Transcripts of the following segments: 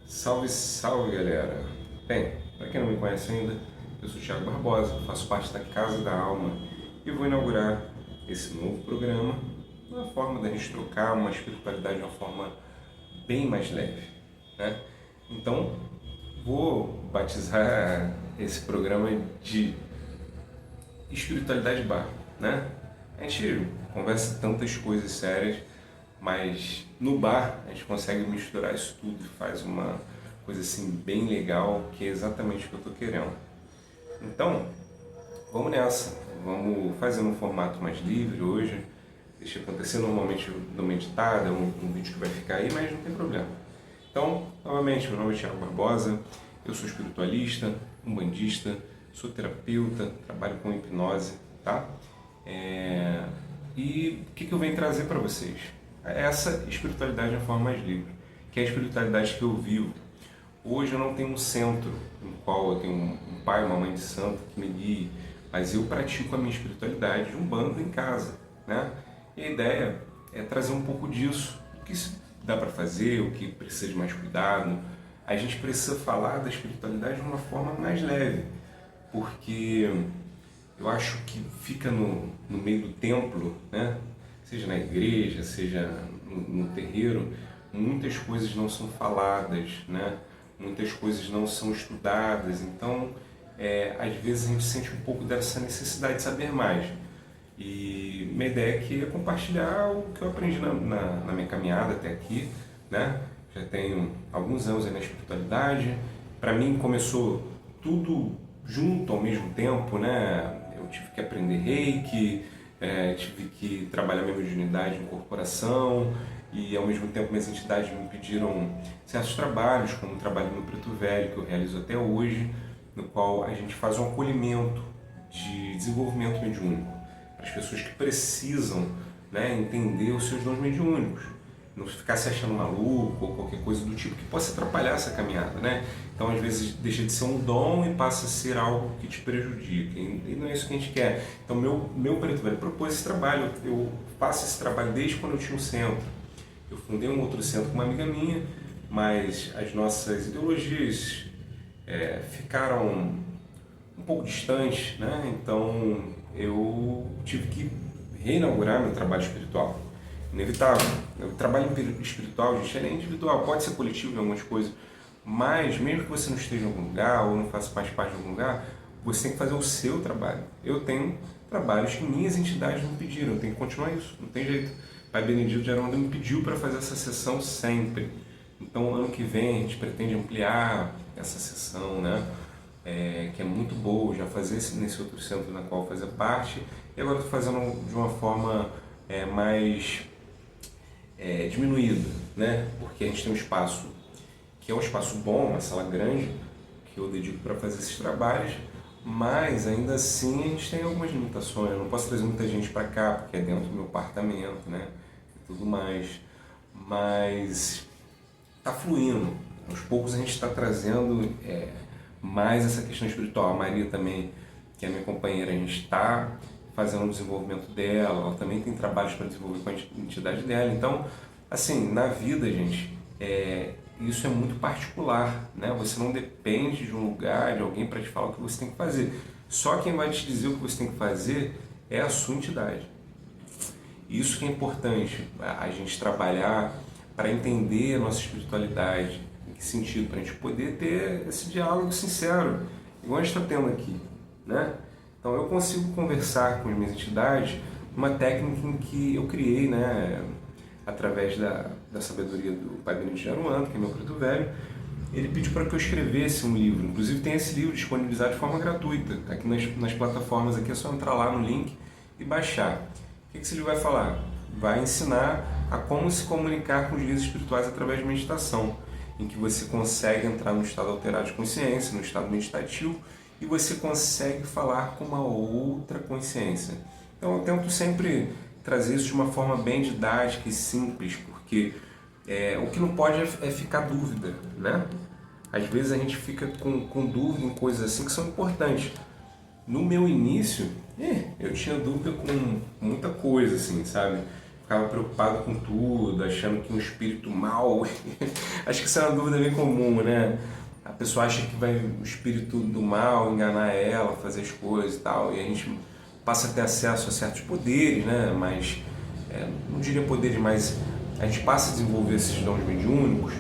Salve, salve galera! Bem, para quem não me conhece ainda, eu sou o Thiago Barbosa, faço parte da Casa da Alma e vou inaugurar esse novo programa, uma forma da gente trocar uma espiritualidade de uma forma bem mais leve, né? Então, vou batizar esse programa de Espiritualidade Bar, né? A gente conversa tantas coisas sérias, mas no bar a gente consegue misturar isso tudo e faz uma coisa assim bem legal, que é exatamente o que eu estou querendo. Então, vamos nessa, vamos fazer um formato mais livre hoje, deixa acontecer, normalmente eu dou uma editada, um vídeo que vai ficar aí, mas não tem problema. Então, novamente, meu nome é Thiago Barbosa, eu sou espiritualista, umbandista, sou terapeuta, trabalho com hipnose, tá? E o que eu venho trazer para vocês? Essa espiritualidade de uma forma mais livre, que é a espiritualidade que eu vivo. Hoje eu não tenho um centro no qual eu tenho um pai, uma mãe de santo que me guie, mas eu pratico a minha espiritualidade de umbanda em casa, né? E a ideia é trazer um pouco disso, o que dá para fazer, o que precisa de mais cuidado. A gente precisa falar da espiritualidade de uma forma mais leve, porque eu acho que fica no meio do templo, né? Seja na igreja, seja no terreiro, muitas coisas não são faladas, né? Muitas coisas não são estudadas, então às vezes a gente sente um pouco dessa necessidade de saber mais. E minha ideia aqui é compartilhar o que eu aprendi na minha caminhada até aqui, né? Já tenho alguns anos aí na espiritualidade. Para mim começou tudo junto ao mesmo tempo, né? Eu tive que aprender Reiki, tive que trabalhar minha mediunidade em corporação e ao mesmo tempo minhas entidades me pediram certos trabalhos, como o trabalho no Preto Velho, que eu realizo até hoje, no qual a gente faz um acolhimento de desenvolvimento mediúnico para as pessoas que precisam, né, entender os seus dons mediúnicos. Não ficar se achando maluco ou qualquer coisa do tipo que possa atrapalhar essa caminhada, né? Então, às vezes, deixa de ser um dom e passa a ser algo que te prejudica. E não é isso que a gente quer. Então, meu Preto Velho propôs esse trabalho. Eu faço esse trabalho desde quando eu tinha um centro. Eu fundei um outro centro com uma amiga minha, mas as nossas ideologias ficaram um pouco distantes, né? Então, eu tive que reinaugurar meu trabalho espiritual. Inevitável. O trabalho espiritual, gente, ele é individual, pode ser coletivo em algumas coisas, mas mesmo que você não esteja em algum lugar ou não faça mais parte de algum lugar, você tem que fazer o seu trabalho. Eu tenho trabalhos que minhas entidades me pediram, eu tenho que continuar isso, não tem jeito. Pai Benedito de Aronda me pediu para fazer essa sessão sempre. Então, ano que vem, a gente pretende ampliar essa sessão, né? Que é muito boa, já fazia nesse outro centro na qual eu fazia parte, e agora estou fazendo de uma forma mais diminuída, né? Porque a gente tem um espaço que é um espaço bom, uma sala grande, que eu dedico para fazer esses trabalhos, mas ainda assim a gente tem algumas limitações. Eu não posso trazer muita gente para cá, porque é dentro do meu apartamento, né? E tudo mais. Mas está fluindo. Aos poucos a gente está trazendo mais essa questão espiritual. A Maria também, que é minha companheira, a gente está fazendo o desenvolvimento dela, ela também tem trabalhos para desenvolver com a entidade dela. Então, assim, na vida, gente, isso é muito particular, né? Você não depende de um lugar, de alguém para te falar o que você tem que fazer. Só quem vai te dizer o que você tem que fazer é a sua entidade. Isso que é importante, a gente trabalhar para entender a nossa espiritualidade. Em que sentido? Para a gente poder ter esse diálogo sincero, igual a gente está tendo aqui, né? Então eu consigo conversar com as minhas entidades, uma técnica em que eu criei, né, através da sabedoria do Pai Benedito de Aronda, que é meu Preto Velho. Ele pediu para que eu escrevesse um livro. Inclusive tem esse livro disponibilizado de forma gratuita. Aqui nas plataformas aqui é só entrar lá no link e baixar. O que esse livro vai falar? Vai ensinar a como se comunicar com os guias espirituais através de meditação, em que você consegue entrar no estado alterado de consciência, no estado meditativo, e você consegue falar com uma outra consciência. Então eu tento sempre trazer isso de uma forma bem didática e simples, porque o que não pode é ficar dúvida, né? Às vezes a gente fica com dúvida em coisas assim que são importantes. No meu início, eu tinha dúvida com muita coisa, assim, sabe? ficava preocupado com tudo, achando que um espírito mau... Acho que isso é uma dúvida bem comum, né? A pessoa acha que vai o espírito do mal enganar ela, fazer as coisas e tal, e a gente passa a ter acesso a certos poderes, né? Mas, não diria poderes, mas a gente passa a desenvolver esses dons mediúnicos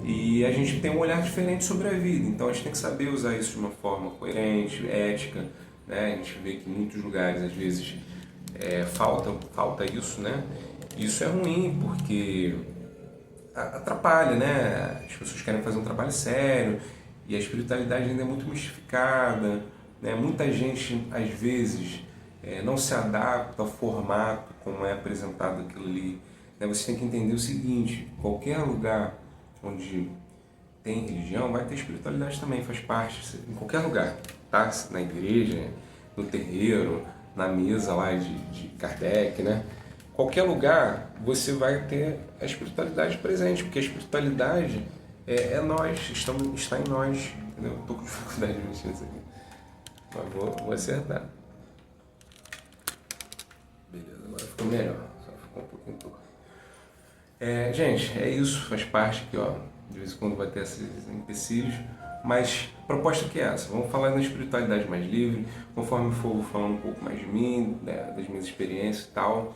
e a gente tem um olhar diferente sobre a vida. Então a gente tem que saber usar isso de uma forma coerente, ética, né? A gente vê que em muitos lugares, às vezes, falta isso, né? Isso é ruim porque atrapalha, né? As pessoas querem fazer um trabalho sério e a espiritualidade ainda é muito mistificada, né? Muita gente, às vezes, não se adapta ao formato como é apresentado aquilo ali, né? Você tem que entender o seguinte: qualquer lugar onde tem religião vai ter espiritualidade também, faz parte, em qualquer lugar, tá? Na igreja, no terreiro, na mesa lá de Kardec, né? Qualquer lugar você vai ter a espiritualidade presente, porque a espiritualidade é nós, está em nós, entendeu? Estou com dificuldade de mexer isso aqui, mas vou acertar. Beleza, agora ficou melhor, só ficou um pouquinho torto. Gente, é isso, faz parte aqui, ó. De vez em quando vai ter esses empecilhos, mas a proposta que é essa: vamos falar da espiritualidade mais livre, conforme for falando um pouco mais de mim, né, das minhas experiências e tal.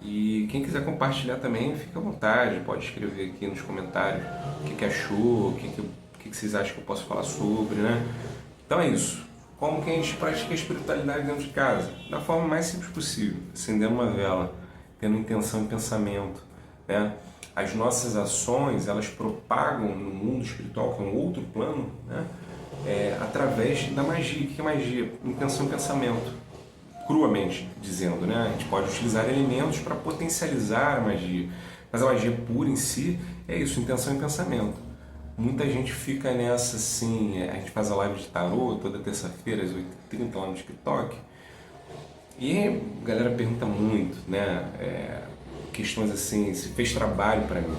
E quem quiser compartilhar também, fica à vontade, pode escrever aqui nos comentários o que achou, o que vocês acham que eu posso falar sobre, né? Então é isso. Como que a gente pratica a espiritualidade dentro de casa? Da forma mais simples possível, acendendo uma vela, tendo intenção e pensamento, né? As nossas ações, elas propagam no mundo espiritual, que é um outro plano, né? Através da magia. O que é magia? Intenção e pensamento. Cruamente dizendo, né? A gente pode utilizar elementos para potencializar a magia, mas a magia pura em si é isso, intenção e pensamento. Muita gente fica nessa assim, a gente faz a live de tarô toda terça-feira às 8h30 lá no TikTok, e a galera pergunta muito, né? Questões assim, se fez trabalho para mim.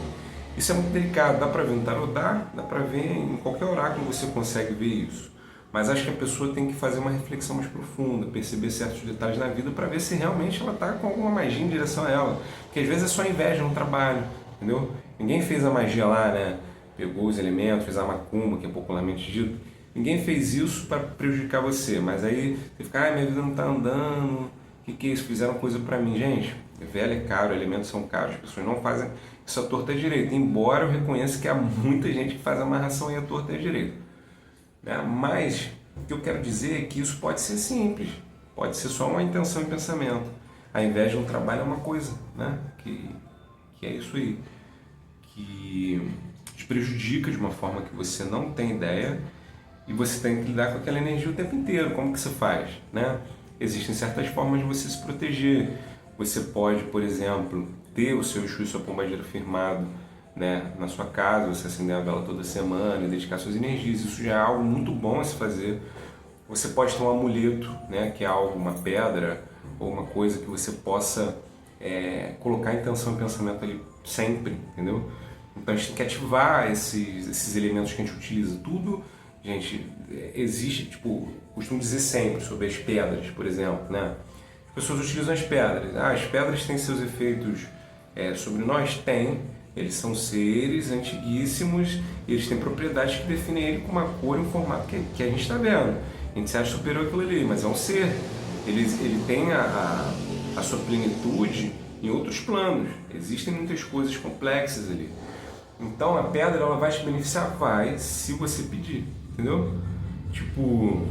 Isso é muito delicado, dá para ver no tarô? Dá para ver em qualquer oráculo, você consegue ver isso. Mas acho que a pessoa tem que fazer uma reflexão mais profunda, perceber certos detalhes na vida para ver se realmente ela está com alguma magia em direção a ela. Porque às vezes é só inveja no trabalho, entendeu? Ninguém fez a magia lá, né? Pegou os elementos, fez a macumba, que é popularmente dito. Ninguém fez isso para prejudicar você, mas aí você fica, minha vida não está andando, o que é isso? Fizeram coisa para mim. Gente, velho é caro, elementos são caros, as pessoas não fazem isso à torta direita. Embora eu reconheça que há muita gente que faz amarração aí à torta direita. Mas o que eu quero dizer é que isso pode ser simples, pode ser só uma intenção e pensamento. A inveja no trabalho é uma coisa, né? que é isso aí, que te prejudica de uma forma que você não tem ideia e você tem que lidar com aquela energia o tempo inteiro. Como que você faz, né? Existem certas formas de você se proteger. Você pode, por exemplo, ter o seu Exu e sua pombagira firmado, né, na sua casa, você acender a vela toda semana e dedicar suas energias. Isso já é algo muito bom a se fazer. Você pode ter um amuleto, né, que é algo, uma pedra ou uma coisa que você possa colocar intenção e pensamento ali sempre, entendeu? Então a gente tem que ativar esses elementos que a gente utiliza. Tudo, gente, existe, tipo, costumo dizer sempre sobre as pedras, por exemplo, né? As pessoas utilizam as pedras. As pedras têm seus efeitos sobre nós? Tem. Eles são seres antiguíssimos e eles têm propriedades que definem ele com uma cor e um formato que a gente está vendo. A gente se acha superior àquilo ali, mas é um ser. Ele tem a sua plenitude em outros planos. Existem muitas coisas complexas ali. Então a pedra ela vai te beneficiar? Vai, se você pedir, entendeu? Tipo,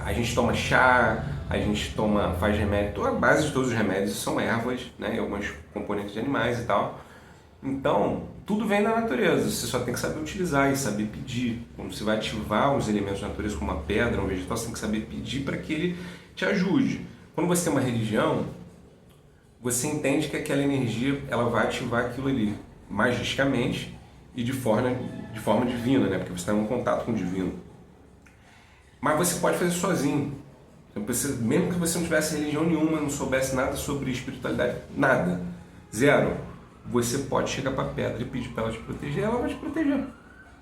a gente toma chá, a gente faz remédio. A base de todos os remédios são ervas, né, e alguns componentes de animais e tal. Então, tudo vem da natureza, você só tem que saber utilizar e saber pedir. Quando você vai ativar os elementos da natureza, como uma pedra, um vegetal, você tem que saber pedir para que ele te ajude. Quando você tem uma religião, você entende que aquela energia ela vai ativar aquilo ali, magicamente e de forma divina, né? Porque você está em um contato com o divino. Mas você pode fazer sozinho. Mesmo que você não tivesse religião nenhuma, não soubesse nada sobre espiritualidade, nada, zero, você pode chegar para a pedra e pedir para ela te proteger, ela vai te proteger,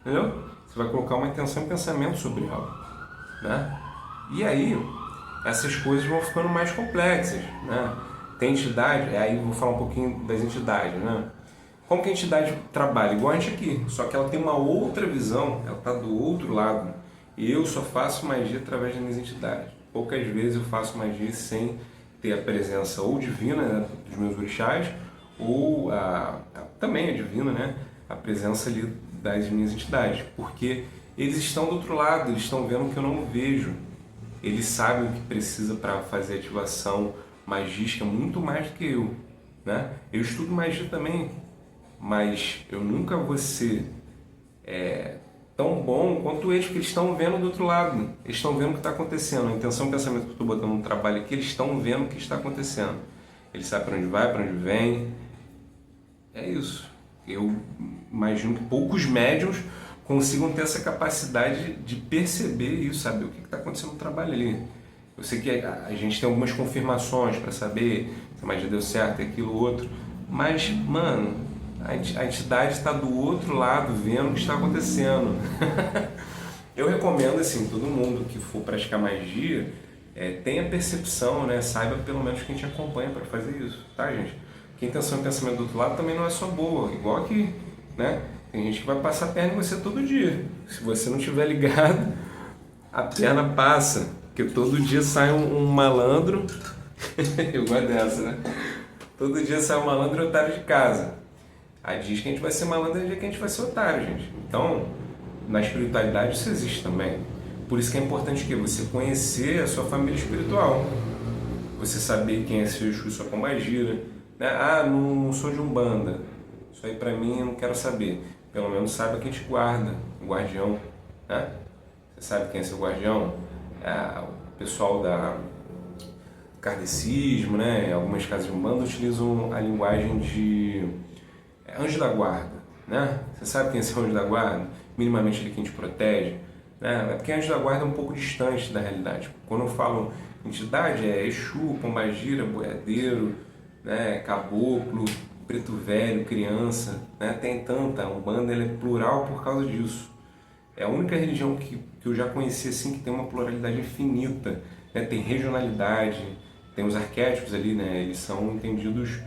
entendeu? Você vai colocar uma intenção e pensamento sobre ela, né? E aí, essas coisas vão ficando mais complexas, né? Tem entidade, aí eu vou falar um pouquinho das entidades, né? Como que a entidade trabalha? Igual a gente aqui, só que ela tem uma outra visão, ela está do outro lado. E eu só faço magia através das minhas entidades. Poucas vezes eu faço magia sem ter a presença ou divina, né, dos meus orixás, ou também a divina, né, a presença ali das minhas entidades. Porque eles estão do outro lado, eles estão vendo o que eu não vejo. Eles sabem o que precisa para fazer ativação magística muito mais do que eu, né? Eu estudo magia também, mas eu nunca vou ser tão bom quanto eles, porque eles estão vendo do outro lado. Eles estão vendo o que está acontecendo. A intenção, o pensamento que eu estou botando no trabalho aqui, eles estão vendo o que está acontecendo. Eles sabem para onde vai, para onde vem. É isso. Eu imagino que poucos médiums consigam ter essa capacidade de perceber isso, saber o que está acontecendo no trabalho ali. Eu sei que a gente tem algumas confirmações para saber se a magia deu certo, aquilo, outro, mas, mano, a entidade está do outro lado vendo o que está acontecendo. Eu recomendo, assim, todo mundo que for praticar magia, tenha percepção, né? Saiba pelo menos quem te acompanha para fazer isso, tá, gente? Porque a intenção e pensamento do outro lado também não é só boa, igual aqui, né? Tem gente que vai passar a perna em você todo dia. Se você não estiver ligado, a perna passa, porque todo dia sai um malandro. Eu gosto dessa, né? Todo dia sai um malandro e otário de casa. Aí diz que a gente vai ser malandro e dia que a gente vai ser otário, gente. Então, na espiritualidade isso existe também. Por isso que é importante que você conhecer a sua família espiritual. Você saber quem é seu Exu, sua Pombagira, né? Ah, não sou de Umbanda. Isso aí pra mim eu não quero saber. Pelo menos saiba quem te guarda, o guardião, né? Você sabe quem é seu guardião? O pessoal da kardecismo, né? Algumas casas de Umbanda utilizam a linguagem de anjo da guarda, né? Você sabe quem é esse anjo da guarda? Minimamente ele quem te protege, né? É porque anjo da guarda é um pouco distante da realidade. Quando eu falo entidade, é Exu, Pombagira, boiadeiro, né? Caboclo, preto velho, criança, né? Tem tanta, a Umbanda ela é plural por causa disso. É a única religião que eu já conheci assim que tem uma pluralidade infinita, né? Tem regionalidade, tem os arquétipos ali, né? Eles são entendidos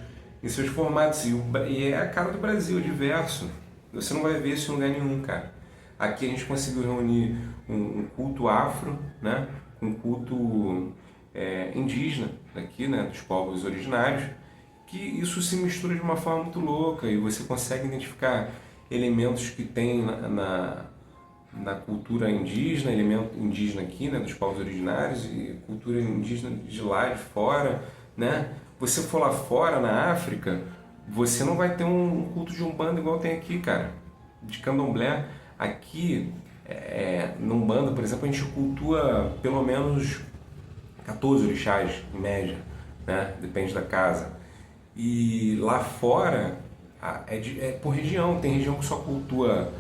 em seus formatos e é a cara do Brasil, diverso. Você não vai ver isso em lugar nenhum, cara. Aqui a gente conseguiu reunir um culto afro, né? Um culto indígena daqui, né? Dos povos originários, que isso se mistura de uma forma muito louca e você consegue identificar elementos que tem na cultura indígena, elemento indígena aqui, né, dos povos originários e cultura indígena de lá, de fora, né? Você for lá fora, na África, você não vai ter um culto de Umbanda igual tem aqui, cara, de Candomblé. Aqui, no Umbanda, por exemplo, a gente cultua pelo menos 14 orixás, em média, né? Depende da casa. E lá fora, é por região, tem região que só cultua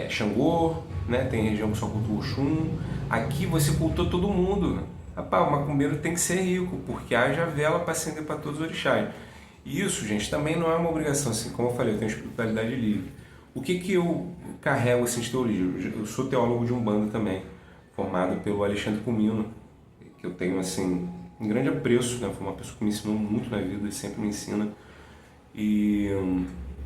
Xangô, né? Tem região que só cultua Oxum. Aqui você cultua todo mundo. Rapaz, o macumbeiro tem que ser rico, porque haja vela para acender para todos os orixás. E isso, gente, também não é uma obrigação, assim, como eu falei, eu tenho espiritualidade livre. O que eu carrego assim, de teologia? Eu sou teólogo de Umbanda também, formado pelo Alexandre Comino, que eu tenho assim um grande apreço, né? Foi uma pessoa que me ensinou muito na vida e sempre me ensina. E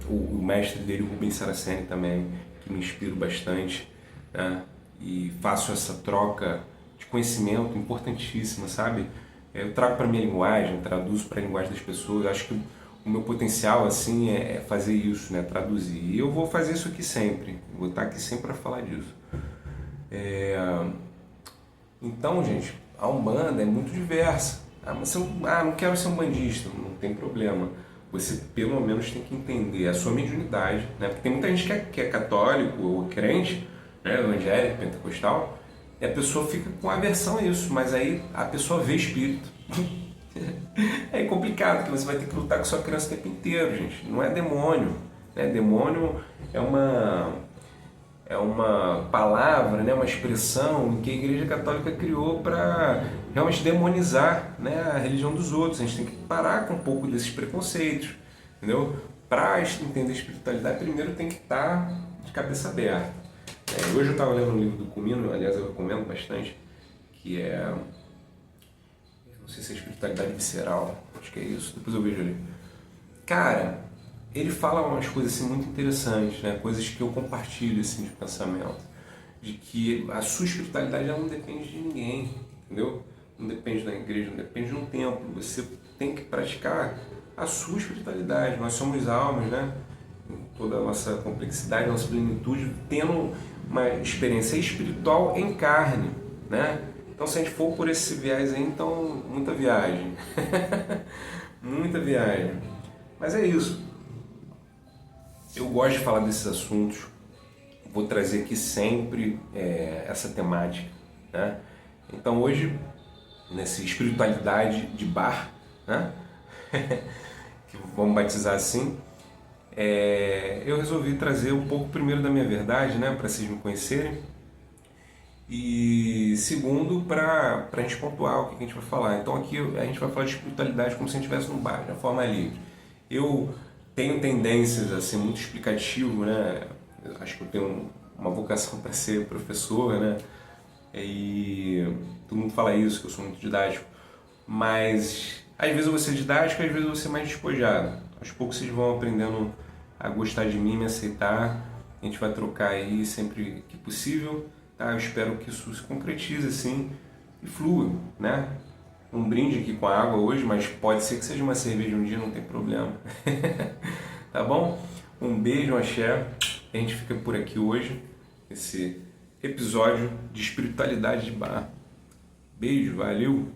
o mestre dele, o Rubens Saraceni também, que me inspiro bastante, né? E faço essa troca de conhecimento importantíssima, sabe? Eu trago para minha linguagem, traduzo para a linguagem das pessoas. Eu acho que o meu potencial assim é fazer isso, né? Traduzir. E eu vou fazer isso aqui sempre. Vou estar aqui sempre para falar disso. Então, gente, a Umbanda é muito diversa. Mas não quero ser um bandista, não tem problema. Você pelo menos tem que entender a sua mediunidade, né? Porque tem muita gente que é católico ou crente, né? Evangélico, pentecostal, e a pessoa fica com aversão a isso, mas aí a pessoa vê espírito. É complicado, porque você vai ter que lutar com sua criança o tempo inteiro, gente. Não é demônio, né? Demônio é uma palavra, né, uma expressão que a Igreja Católica criou para realmente demonizar, né, a religião dos outros. A gente tem que parar com um pouco desses preconceitos, entendeu? Para entender a espiritualidade, primeiro tem que estar de cabeça aberta. Hoje eu estava lendo um livro do Comino, aliás eu recomendo bastante, que é não sei se é espiritualidade visceral, acho que é isso, depois eu vejo ali. Cara, ele fala umas coisas assim muito interessantes, né? Coisas que eu compartilho assim, de pensamento, de que a sua espiritualidade ela não depende de ninguém, entendeu? Não depende da igreja, não depende de um templo, você tem que praticar a sua espiritualidade. Nós somos almas, né? Em toda a nossa complexidade, nossa plenitude, tendo uma experiência espiritual em carne, né? Então, se a gente for por esse viés aí, então, muita viagem. Muita viagem. Mas é isso. Eu gosto de falar desses assuntos. Vou trazer aqui sempre essa temática, né? Então, hoje, nessa espiritualidade de bar, né? Que vamos batizar assim, eu resolvi trazer um pouco primeiro da minha verdade, né? Para vocês me conhecerem. E segundo, para a gente pontuar o que a gente vai falar. Então aqui a gente vai falar de espiritualidade como se a gente estivesse num bar, de uma forma livre. Eu tenho tendências a ser muito explicativo, né? Acho que eu tenho uma vocação para ser professor, né? E todo mundo fala isso, que eu sou muito didático. Mas às vezes eu vou ser didático, às vezes eu vou ser mais despojado. Aos poucos vocês vão aprendendo a gostar de mim, me aceitar. A gente vai trocar aí sempre que possível. Tá? Eu espero que isso se concretize assim e flua, né? Um brinde aqui com a água hoje, mas pode ser que seja uma cerveja um dia, não tem problema. Tá bom? Um beijo, um axé. A gente fica por aqui hoje, esse episódio de espiritualidade de bar. Beijo, valeu!